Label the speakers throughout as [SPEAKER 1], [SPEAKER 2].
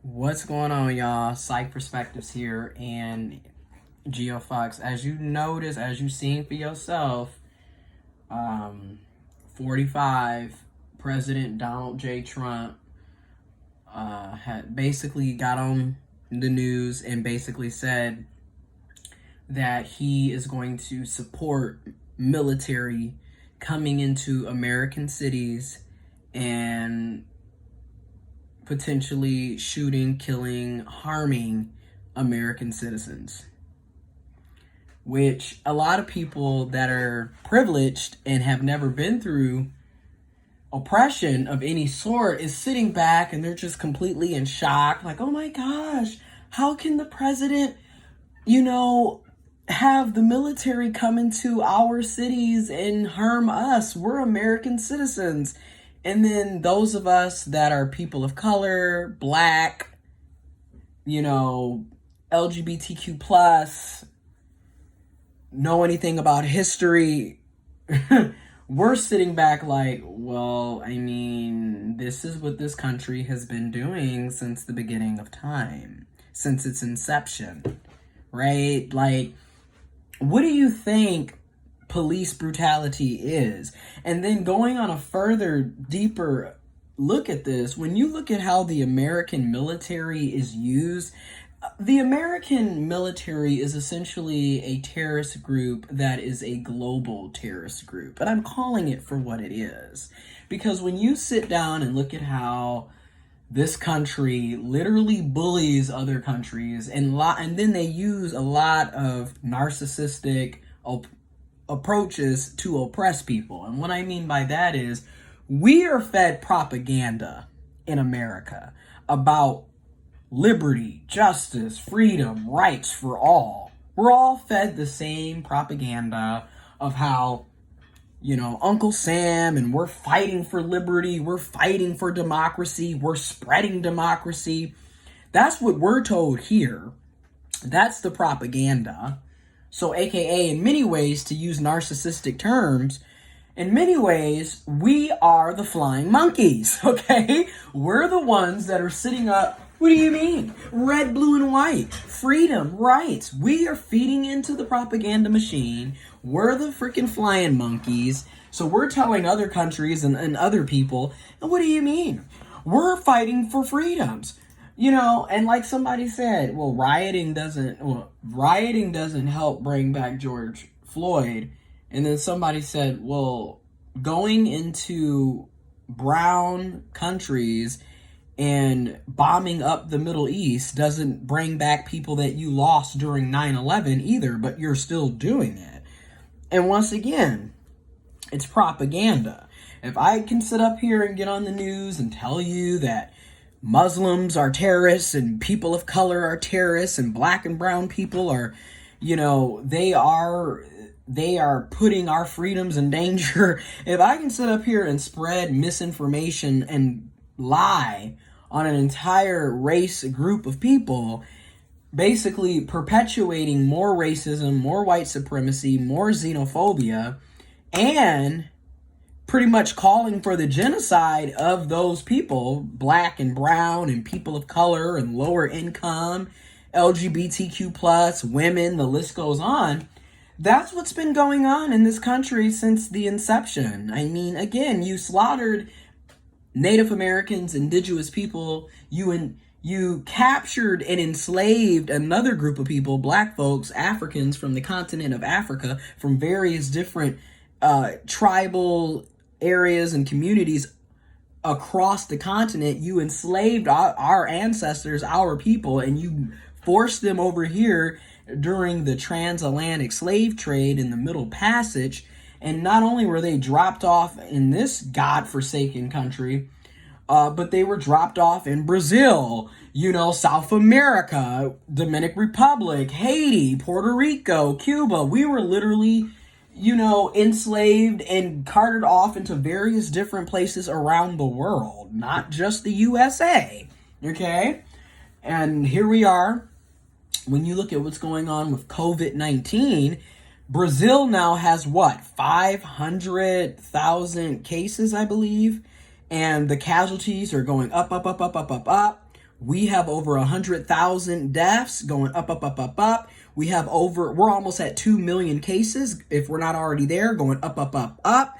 [SPEAKER 1] What's going on, y'all? Psych Perspectives here, and GeoFox. As you notice, as you've seen for yourself, 45, President Donald J. Trump had basically got on the news and basically said that he is going to support military coming into American cities and potentially shooting, killing, harming American citizens. Which a lot of people that are privileged and have never been through oppression of any sort is sitting back and they're just completely in shock. Like, oh my gosh, how can the president, have the military come into our cities and harm us? We're American citizens. And then those of us that are people of color, black, LGBTQ plus, know anything about history, we're sitting back like, well, this is what this country has been doing since the beginning of time, since its inception, right? Like, what do you think police brutality is? And then going on a further, deeper look at this, when you look at how the American military is used, the American military is essentially a terrorist group that is a global terrorist group. But I'm calling it for what it is. Because when you sit down and look at how this country literally bullies other countries, and then they use a lot of narcissistic approaches to oppress people. And what I mean by that is we are fed propaganda in America about liberty, justice, freedom, rights for all. We're all fed the same propaganda of how, Uncle Sam, and we're fighting for liberty, we're fighting for democracy, we're spreading democracy. That's what we're told here. That's the propaganda. So, AKA, in many ways, to use narcissistic terms, in many ways, we are the flying monkeys, okay? We're the ones that are sitting up. What do you mean? Red, blue, and white. Freedom, rights. We are feeding into the propaganda machine. We're the freaking flying monkeys. So we're telling other countries and other people, and what do you mean? We're fighting for freedoms. And like somebody said, well, rioting doesn't help bring back George Floyd. And then somebody said, well, going into brown countries and bombing up the Middle East doesn't bring back people that you lost during 9/11 either, but you're still doing it. And once again, it's propaganda. If I can sit up here and get on the news and tell you that Muslims are terrorists and people of color are terrorists and black and brown people are, they are putting our freedoms in danger. If I can sit up here and spread misinformation and lie on an entire race group of people, basically perpetuating more racism, more white supremacy, more xenophobia, and pretty much calling for the genocide of those people, black and brown and people of color and lower income, LGBTQ plus, women, the list goes on. That's what's been going on in this country since the inception. Again, you slaughtered Native Americans, indigenous people, you captured and enslaved another group of people, black folks, Africans from the continent of Africa, from various different tribal areas and communities across the continent. You enslaved our ancestors, our people, and you forced them over here during the transatlantic slave trade in the Middle Passage. And not only were they dropped off in this godforsaken country, but they were dropped off in Brazil, South America, Dominican Republic, Haiti, Puerto Rico, Cuba. We were literally, enslaved and carted off into various different places around the world, not just the USA, okay? And here we are. When you look at what's going on with COVID-19, Brazil now has 500,000 cases, I believe, and the casualties are going up. We have over 100,000 deaths, going up, up, up, up, up. We're almost at 2 million cases, if we're not already there, going up, up, up, up.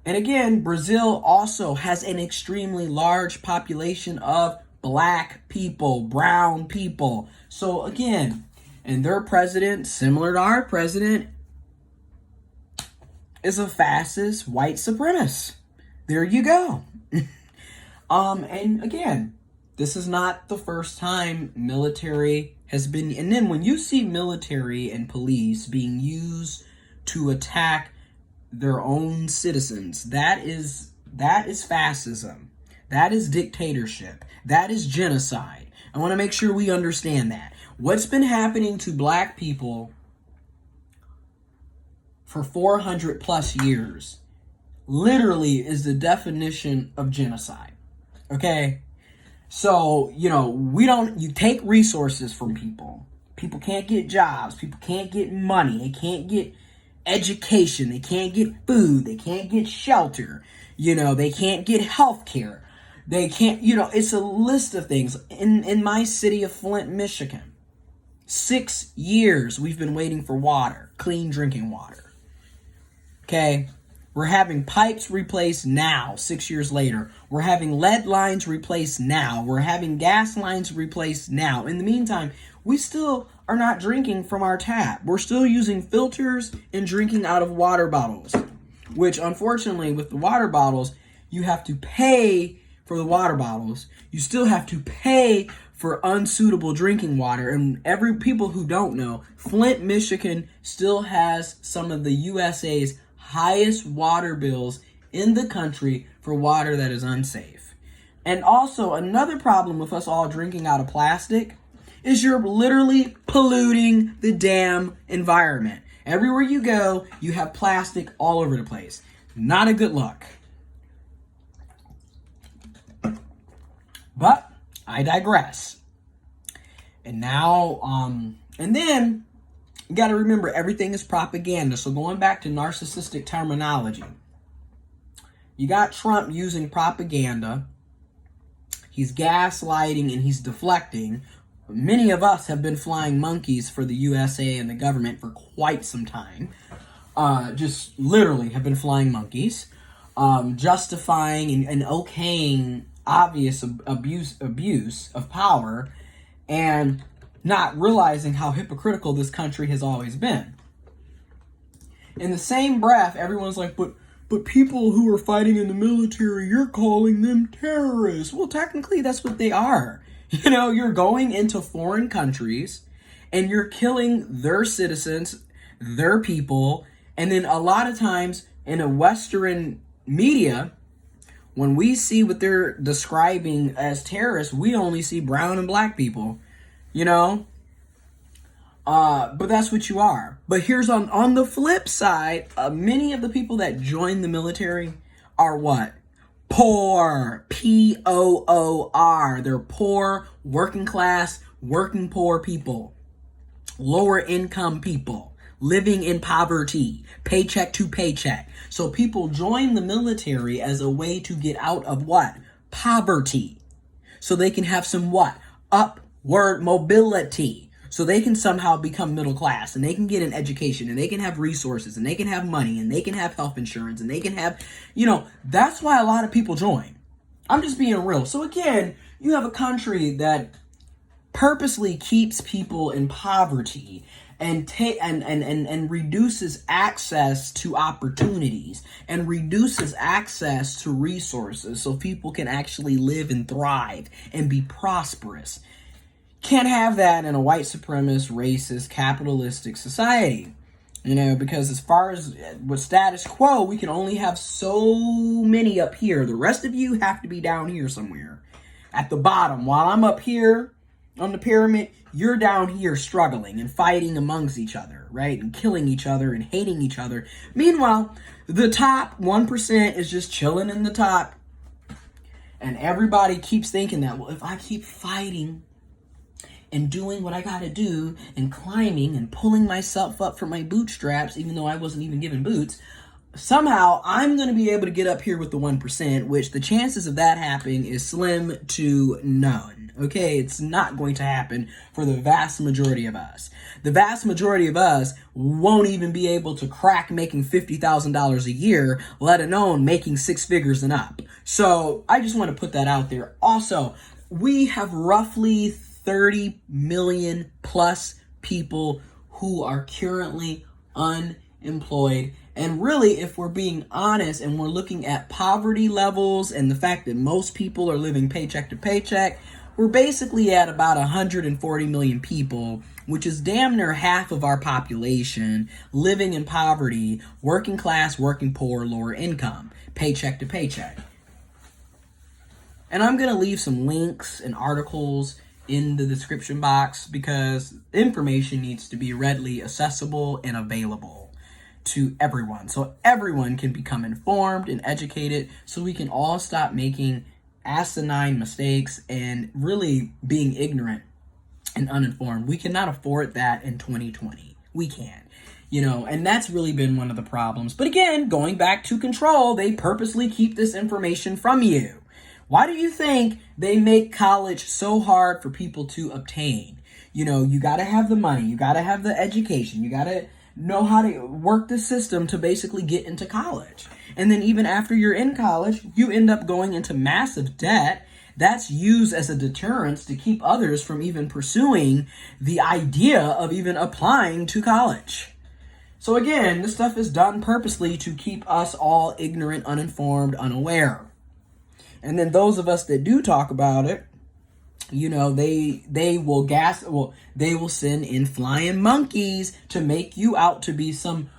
[SPEAKER 1] And again, Brazil also has an extremely large population of black people, brown people. So again, and their president, similar to our president, is a fascist white supremacist. There you go. And again, this is not the first time military has been, and then when you see military and police being used to attack their own citizens, that is fascism. That is dictatorship. That is genocide. I want to make sure we understand that. What's been happening to black people for 400 plus years literally is the definition of genocide. Okay? So, you take resources from people. People can't get jobs. People can't get money. They can't get education. They can't get food. They can't get shelter. They can't get health care. They can't, it's a list of things. In my city of Flint, Michigan, 6 years we've been waiting for water, clean drinking water. Okay? We're having pipes replaced now, 6 years later. We're having lead lines replaced now. We're having gas lines replaced now. In the meantime, we still are not drinking from our tap. We're still using filters and drinking out of water bottles, which unfortunately with the water bottles, you have to pay for the water bottles. You still have to pay for unsuitable drinking water. And people who don't know, Flint, Michigan still has some of the USA's highest water bills in the country for water that is unsafe. And also another problem with us all drinking out of plastic is you're literally polluting the damn environment. Everywhere you go, you have plastic all over the place. Not a good look. But I digress. And now, and then you got to remember everything is propaganda. So going back to narcissistic terminology, you got Trump using propaganda. He's gaslighting and he's deflecting. Many of us have been flying monkeys for the USA and the government for quite some time. Just literally have been flying monkeys, justifying and okaying obvious abuse of power, and not realizing how hypocritical this country has always been. In the same breath, everyone's like, but people who are fighting in the military, you're calling them terrorists. Well, technically, that's what they are. You're going into foreign countries and you're killing their citizens, their people, and then a lot of times in a Western media, when we see what they're describing as terrorists, we only see brown and black people, but that's what you are. But here's on the flip side, many of the people that join the military are what? Poor. Poor. They're poor, working class, working poor people. Lower income people. Living in poverty, paycheck to paycheck. So people join the military as a way to get out of what? Poverty. So they can have some what? Upward mobility. So they can somehow become middle class and they can get an education and they can have resources and they can have money and they can have health insurance and they can have, that's why a lot of people join. I'm just being real. So again, you have a country that purposely keeps people in poverty and reduces access to opportunities and reduces access to resources so people can actually live and thrive and be prosperous. Can't have that in a white supremacist, racist, capitalistic society. Because as far as with status quo, we can only have so many up here. The rest of you have to be down here somewhere at the bottom. While I'm up here on the pyramid, you're down here struggling and fighting amongst each other, right? And killing each other and hating each other. Meanwhile, the top 1% is just chilling in the top. And everybody keeps thinking that, well, if I keep fighting and doing what I gotta do and climbing and pulling myself up from my bootstraps, even though I wasn't even given boots, somehow I'm going to be able to get up here with the 1%, which the chances of that happening is slim to none. Okay, it's not going to happen for the vast majority of us. The vast majority of us won't even be able to crack making $50,000 a year, let alone making six figures and up. So I just want to put that out there. Also, we have roughly 30 million plus people who are currently unemployed. And really, if we're being honest and we're looking at poverty levels and the fact that most people are living paycheck to paycheck, we're basically at about 140 million people, which is damn near half of our population living in poverty, working class, working poor, lower income, paycheck to paycheck. And I'm going to leave some links and articles in the description box because information needs to be readily accessible and available to everyone, so everyone can become informed and educated, so we can all stop making asinine mistakes and really being ignorant and uninformed. We cannot afford that in 2020. We can't. And that's really been one of the problems. But again, going back to control, they purposely keep this information from you. Why do you think they make college so hard for people to obtain? You got to have the money. You got to have the education. You got to know how to work the system to basically get into college. And then even after you're in college, you end up going into massive debt. That's used as a deterrence to keep others from even pursuing the idea of even applying to college. So again, this stuff is done purposely to keep us all ignorant, uninformed, unaware. And then those of us that do talk about it, they will send in flying monkeys to make you out to be some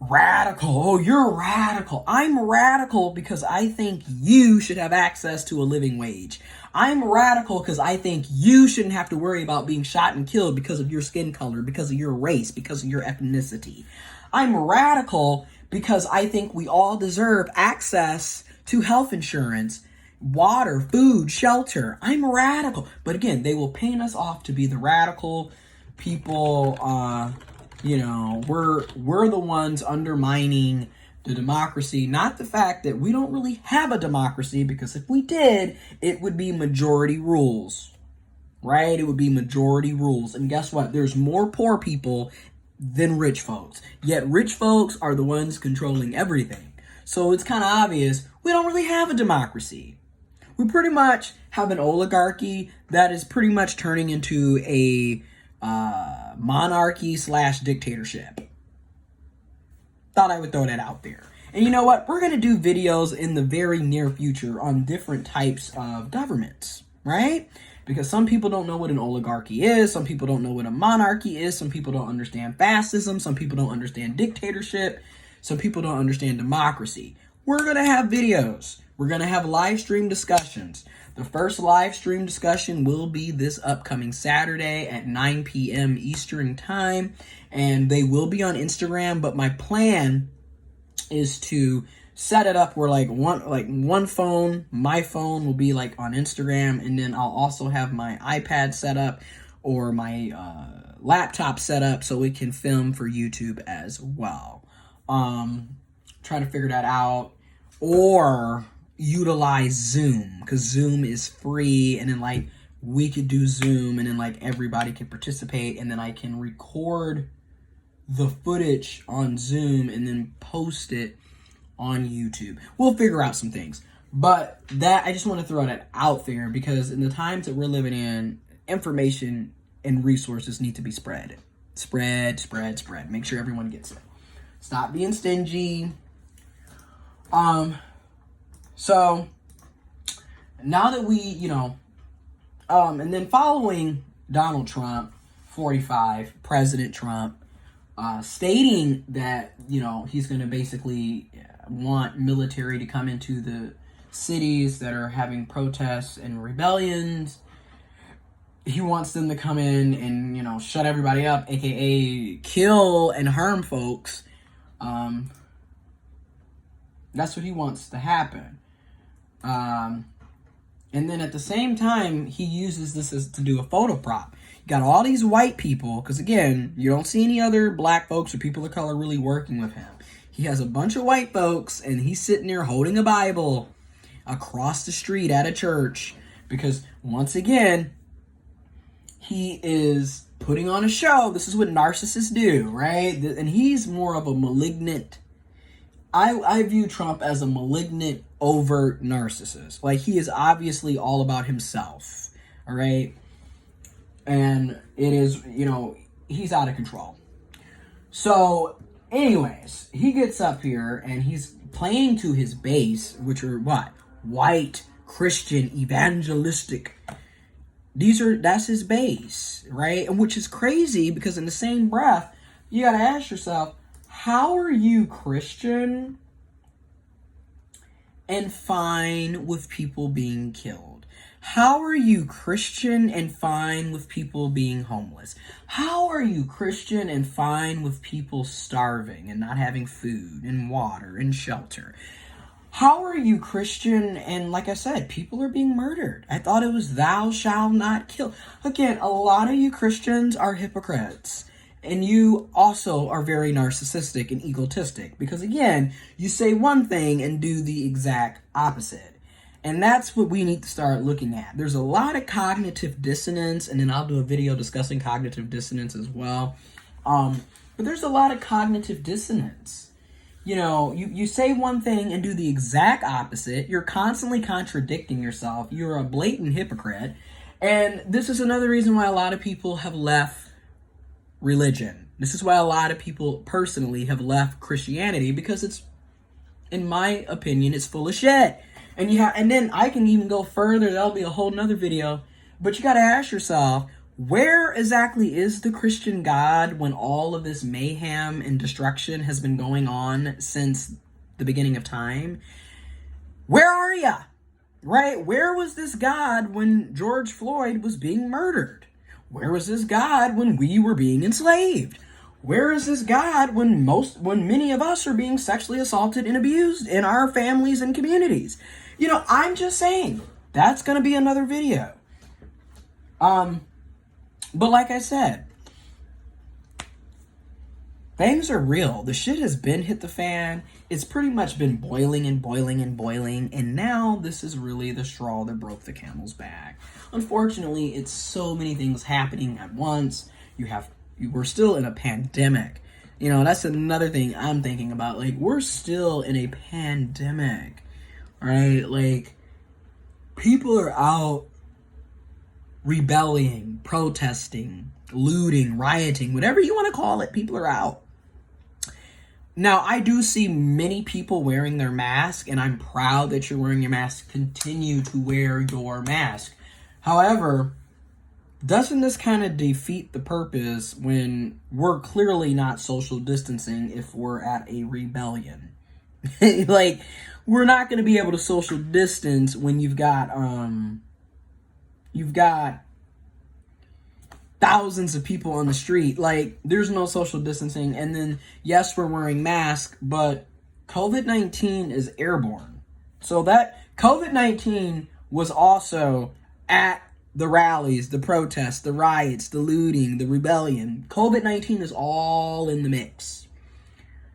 [SPEAKER 1] radical. Oh, you're radical. I'm radical because I think you should have access to a living wage. I'm radical because I think you shouldn't have to worry about being shot and killed because of your skin color, because of your race, because of your ethnicity. I'm radical because I think we all deserve access to health insurance, water, food, shelter. I'm radical. But again, they will paint us off to be the radical people. We're the ones undermining the democracy, not the fact that we don't really have a democracy, because if we did, it would be majority rules, right? It would be majority rules. And guess what? There's more poor people than rich folks. Yet rich folks are the ones controlling everything. So it's kind of obvious we don't really have a democracy. We pretty much have an oligarchy that is pretty much turning into a monarchy / dictatorship. Thought I would throw that out there. And you know what? We're going to do videos in the very near future on different types of governments, right? Because some people don't know what an oligarchy is. Some people don't know what a monarchy is. Some people don't understand fascism. Some people don't understand dictatorship. Some people don't understand democracy. We're going to have videos. We're going to have live stream discussions. The first live stream discussion will be this upcoming Saturday at 9 p.m. Eastern time. And they will be on Instagram. But my plan is to set it up where one phone, my phone will be like on Instagram. And then I'll also have my iPad set up or my laptop set up so it can film for YouTube as well. Trying to figure that out. Or utilize Zoom, because Zoom is free, and then we could do Zoom, and then everybody can participate, and then I can record the footage on Zoom and then post it on YouTube. We'll figure out some things, but that I just want to throw that out there, because in the times that we're living in, information and resources need to be spread. Make sure everyone gets it. Stop being stingy. So now that we, and then following Donald Trump, 45, President Trump, stating that, he's going to basically want military to come into the cities that are having protests and rebellions. He wants them to come in and, shut everybody up, aka kill and harm folks. That's what he wants to happen. And then at the same time, he uses this to do a photo prop. You got all these white people, because again, you don't see any other black folks or people of color really working with him. He has a bunch of white folks, and he's sitting there holding a Bible across the street at a church because, once again, he is putting on a show. This is what narcissists do, right? And he's more of a malignant. I view Trump as a malignant, overt narcissist. Like, he is obviously all about himself, all right? And it is, he's out of control. So, anyways, he gets up here and he's playing to his base, which are what? White, Christian, evangelistic. That's his base, right? And which is crazy because in the same breath, you got to ask yourself, how are you Christian and fine with people being killed? How are you Christian and fine with people being homeless? How are you Christian and fine with people starving and not having food and water and shelter? How are you Christian and, like I said, people are being murdered? I thought it was thou shalt not kill. Again, a lot of you Christians are hypocrites. And you also are very narcissistic and egotistic. Because, again, you say one thing and do the exact opposite. And that's what we need to start looking at. There's a lot of cognitive dissonance. And then I'll do a video discussing cognitive dissonance as well. But there's a lot of cognitive dissonance. You say one thing and do the exact opposite. You're constantly contradicting yourself. You're a blatant hypocrite. And this is another reason why a lot of people have left religion. This is why a lot of people personally have left Christianity, because it's, in my opinion, it's full of shit. And then I can even go further. That'll be a whole nother video. But you got to ask yourself, where exactly is the Christian God when all of this mayhem and destruction has been going on since the beginning of time? Where are ya? Right? Where was this God when George Floyd was being murdered? Where was this God when we were being enslaved? Where is this God when many of us are being sexually assaulted and abused in our families and communities? I'm just saying, that's going to be another video. But like I said, things are real. The shit has been hit the fan. It's pretty much been boiling and boiling and boiling. And now this is really the straw that broke the camel's back. Unfortunately, it's so many things happening at once. We're still in a pandemic. That's another thing I'm thinking about. Like, we're still in a pandemic, right? Like, people are out rebelling, protesting, looting, rioting, whatever you want to call it. People are out. Now, I do see many people wearing their mask, and I'm proud that you're wearing your mask. Continue to wear your mask. However, doesn't this kind of defeat the purpose when we're clearly not social distancing if we're at a rebellion? Like, we're not going to be able to social distance when you've got thousands of people on the street. Like, there's no social distancing. And then, yes, we're wearing masks, but COVID-19 is airborne. So that COVID-19 was also at the rallies, the protests, the riots, the looting, the rebellion. COVID-19 is all in the mix.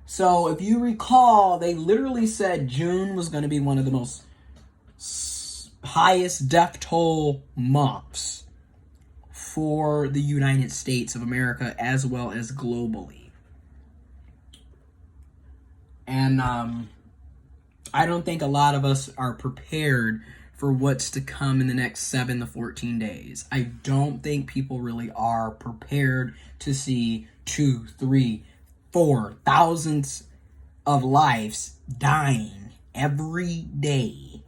[SPEAKER 1] So if you recall, they literally said June was going to be one of the most highest death toll months for the United States of America as well as globally. And I don't think a lot of us are prepared for what's to come in the next 7 to 14 days. I don't think people really are prepared to see 2, 3, 4 thousands of lives dying every day.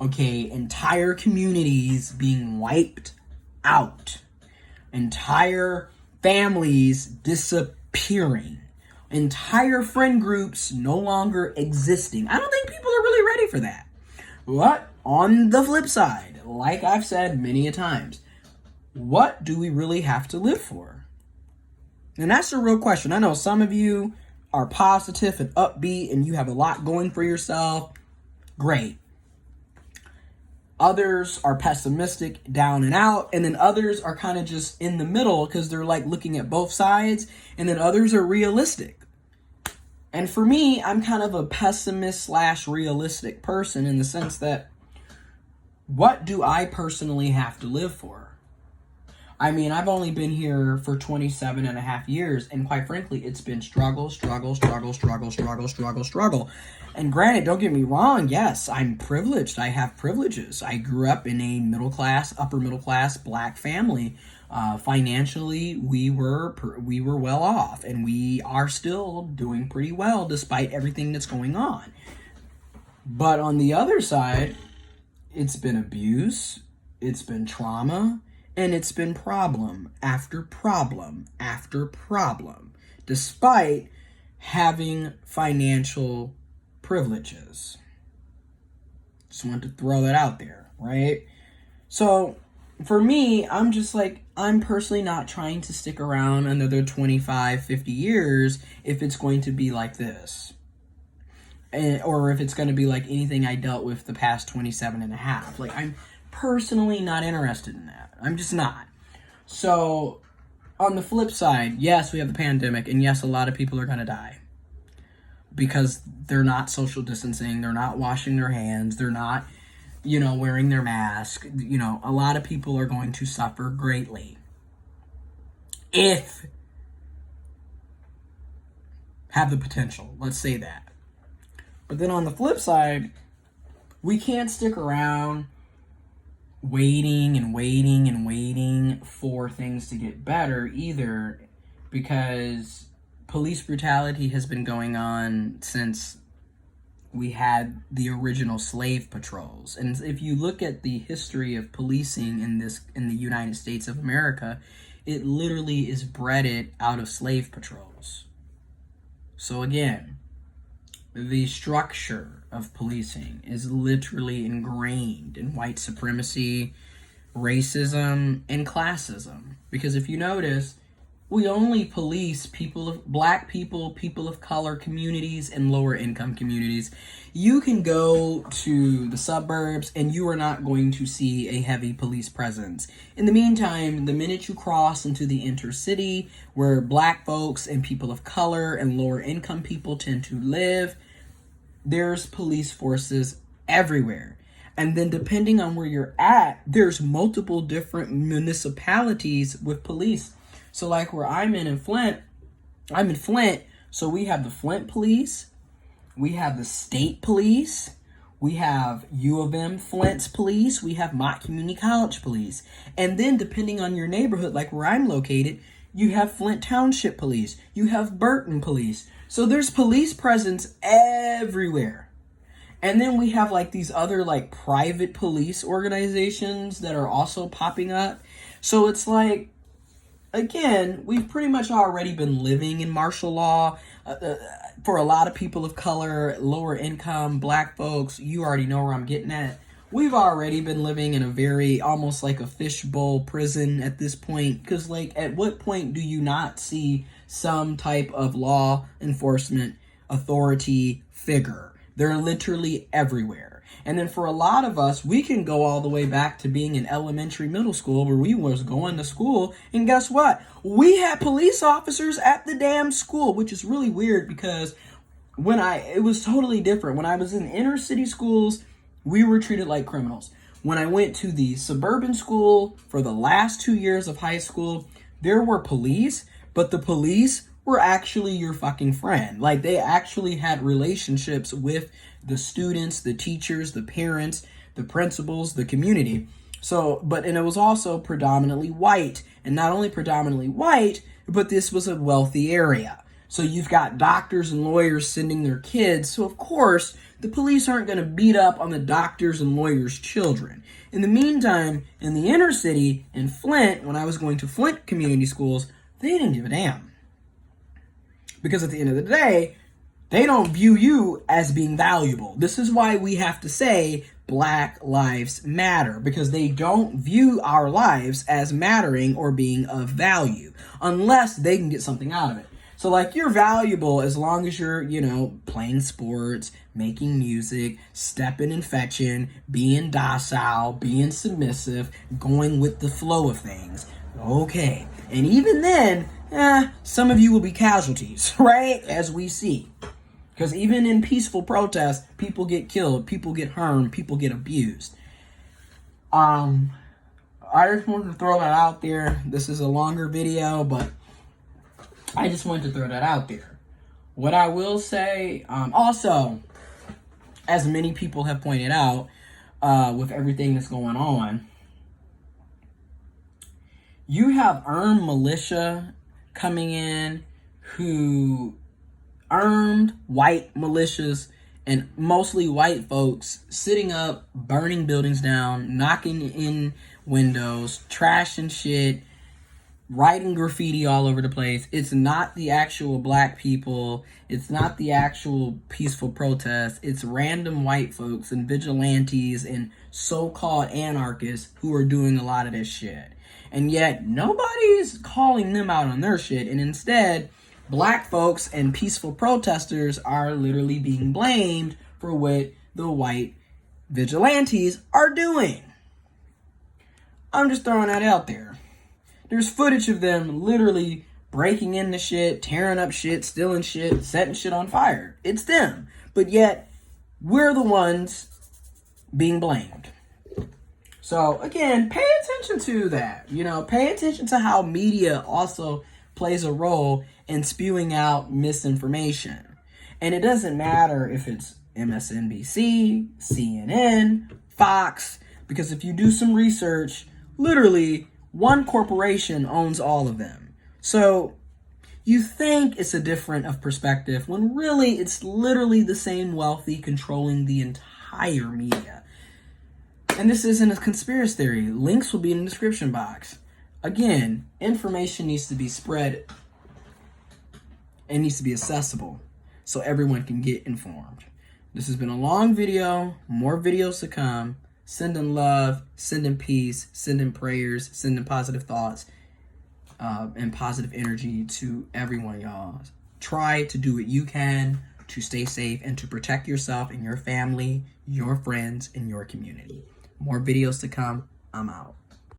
[SPEAKER 1] Okay, entire communities being wiped out. Entire families disappearing. Entire friend groups no longer existing. I don't think people are really ready for that. But on the flip side, like I've said many a times, what do we really have to live for? And that's the real question. I know some of you are positive and upbeat and you have a lot going for yourself. Great. Others are pessimistic, down and out, and then others are kind of just in the middle because they're like looking at both sides, and then others are realistic. And for me, I'm kind of a pessimist / realistic person in the sense that what do I personally have to live for? I mean, I've only been here for 27 and a half years, and quite frankly, it's been struggle. And granted, don't get me wrong, yes, I'm privileged. I have privileges. I grew up in a upper middle class black family. Financially, we were well off, and we are still doing pretty well despite everything that's going on. But on the other side, it's been abuse, it's been trauma, and it's been problem after problem after problem, despite having financial privileges. Just want to throw that out there, right? So for me, I'm just like, I'm personally not trying to stick around another 25, 50 years if it's going to be like this. Or if it's going to be like anything I dealt with the past 27 and a half. Like, I'm personally not interested in that. I'm just not. So, on the flip side, yes, we have the pandemic, and yes, a lot of people are going to die. Because they're not social distancing, they're not washing their hands, they're not, wearing their mask. A lot of people are going to suffer greatly. If have the potential, let's say that. But then on the flip side, we can't stick around waiting for things to get better either, because police brutality has been going on since we had the original slave patrols. And if you look at the history of policing in the United States of America, it literally is bred out of slave patrols. So again, the structure of policing is literally ingrained in white supremacy, racism, and classism. Because if you notice, we only police black people, people of color communities, and lower income communities. You can go to the suburbs and you are not going to see a heavy police presence. In the meantime, the minute you cross into the intercity, where black folks and people of color and lower income people tend to live, there's police forces everywhere. And then depending on where you're at, there's multiple different municipalities with police. So like where I'm in Flint, so we have the Flint police, we have the state police, we have U of M Flint's police, we have Mott Community College police. And then depending on your neighborhood, like where I'm located, you have Flint Township police, you have Burton police. So there's police presence everywhere. And then we have like these other like private police organizations that are also popping up. So it's like, again, we've pretty much already been living in martial law. For a lot of people of color, lower income, black folks, you already know where I'm getting at. We've already been living in a very, almost like a fishbowl prison at this point. Because, like, at what point do you not see some type of law enforcement authority figure? They're literally everywhere. And then for a lot of us, we can go all the way back to being in elementary, middle school, where we was going to school. And guess what? We had police officers at the damn school, which is really weird because it was totally different. When I was in inner city schools, we were treated like criminals. When I went to the suburban school for the last 2 years of high school, there were police, but the police were actually your fucking friend. Like, they actually had relationships with the students, the teachers, the parents, the principals, the community. And it was also predominantly white. And not only predominantly white, but this was a wealthy area. So you've got doctors and lawyers sending their kids. So of course, the police aren't going to beat up on the doctors and lawyers' children. In the meantime, in the inner city, in Flint, when I was going to Flint community schools, they didn't give a damn. Because at the end of the day, they don't view you as being valuable. This is why we have to say Black Lives Matter, because they don't view our lives as mattering or being of value unless they can get something out of it. So, like, you're valuable as long as you're, playing sports, making music, stepping and fetching, being docile, being submissive, going with the flow of things. Okay. And even then, some of you will be casualties, right? As we see. Because even in peaceful protests, people get killed, people get harmed, people get abused. I just wanted to throw that out there. This is a longer video, but I just wanted to throw that out there. What I will say, also, as many people have pointed out, with everything that's going on, you have armed militia coming in, who armed white militias and mostly white folks sitting up, burning buildings down, knocking in windows, trashing shit, writing graffiti all over the place. It's not the actual black people. It's not the actual peaceful protests. It's random white folks and vigilantes and so-called anarchists who are doing a lot of this shit. And yet nobody's calling them out on their shit. And instead, black folks and peaceful protesters are literally being blamed for what the white vigilantes are doing. I'm just throwing that out there. There's footage of them literally breaking into shit, tearing up shit, stealing shit, setting shit on fire. It's them. But yet, we're the ones being blamed. So, again, pay attention to that. Pay attention to how media also plays a role in spewing out misinformation. And it doesn't matter if it's MSNBC, CNN, Fox, because if you do some research, literally, one corporation owns all of them. So you think it's a different of perspective when really it's literally the same wealthy controlling the entire media. And this isn't a conspiracy theory. Links will be in the description box. Again, information needs to be spread. It needs to be accessible so everyone can get informed. This has been a long video. More videos to come. Sending love, sending peace, sending prayers, sending positive thoughts, and positive energy to everyone, y'all. Try to do what you can to stay safe and to protect yourself and your family, your friends, and your community. More videos to come. I'm out.